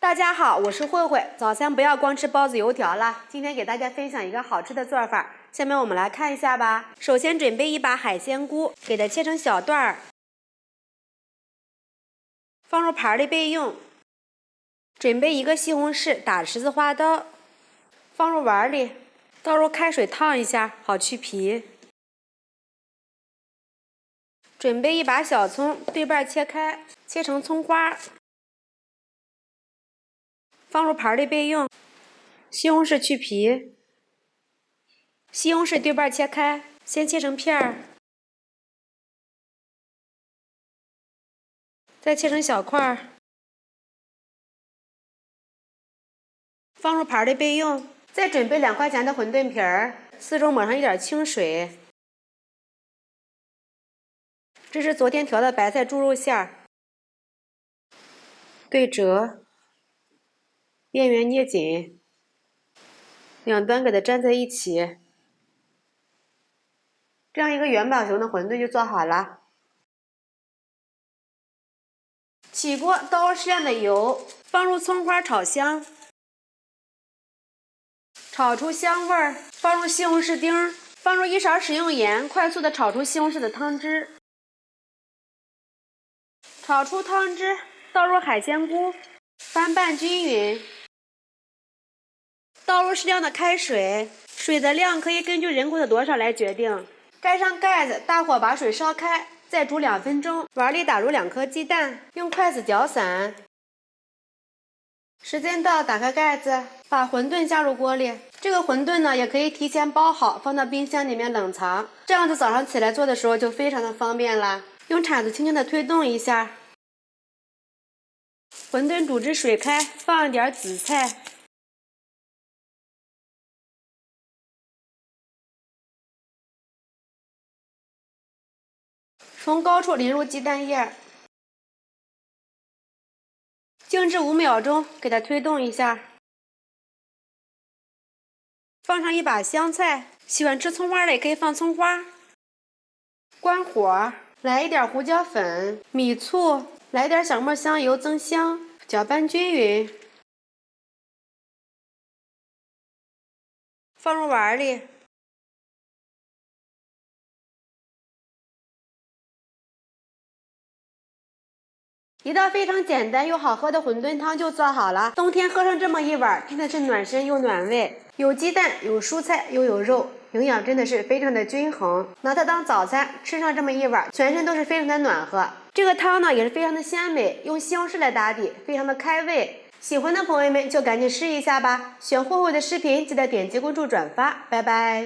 大家好，我是慧慧。早餐不要光吃包子油条了，今天给大家分享一个好吃的做法。下面我们来看一下吧。首先准备一把海鲜菇，给它切成小段儿，放入盘里备用。准备一个西红柿，打十字花刀，放入碗里，倒入开水烫一下，好去皮。准备一把小葱，对半切开，切成葱花。放入盘里备用。西红柿去皮，西红柿对半切开，先切成片儿，再切成小块儿，放入盘里备用。再准备2块钱的馄饨皮儿，四周抹上一点清水。这是昨天调的白菜猪肉馅儿，对折，边缘捏紧，两端给它粘在一起，这样一个圆宝形的馄饨就做好了。起锅，倒入适量的油，放入葱花炒香，炒出香味儿，放入西红柿丁，放入1勺食用盐，快速的炒出西红柿的汤汁。炒出汤汁，倒入海鲜菇，翻拌均匀。倒入适量的开水，水的量可以根据人口的多少来决定。盖上盖子，大火把水烧开，再煮2分钟。碗里打入2颗鸡蛋，用筷子搅散。时间到，打开盖子，把馄饨下入锅里。这个馄饨呢，也可以提前包好，放到冰箱里面冷藏，这样子早上起来做的时候就非常的方便啦。用铲子轻轻的推动一下，馄饨煮至水开，放一点紫菜，从高处淋入鸡蛋液，静置5秒钟，给它推动一下，放上一把香菜，喜欢吃葱花的也可以放葱花。关火，来一点胡椒粉、米醋，来点小磨香油增香，搅拌均匀，放入碗里。一道非常简单又好喝的馄饨汤就做好了。冬天喝上这么一碗，真的是暖身又暖胃，有鸡蛋，有蔬菜，又有肉，营养真的是非常的均衡。拿它当早餐，吃上这么一碗，全身都是非常的暖和。这个汤呢也是非常的鲜美，用西红柿来打底，非常的开胃。喜欢的朋友们就赶紧试一下吧。选慧慧的视频，记得点击关注转发，拜拜。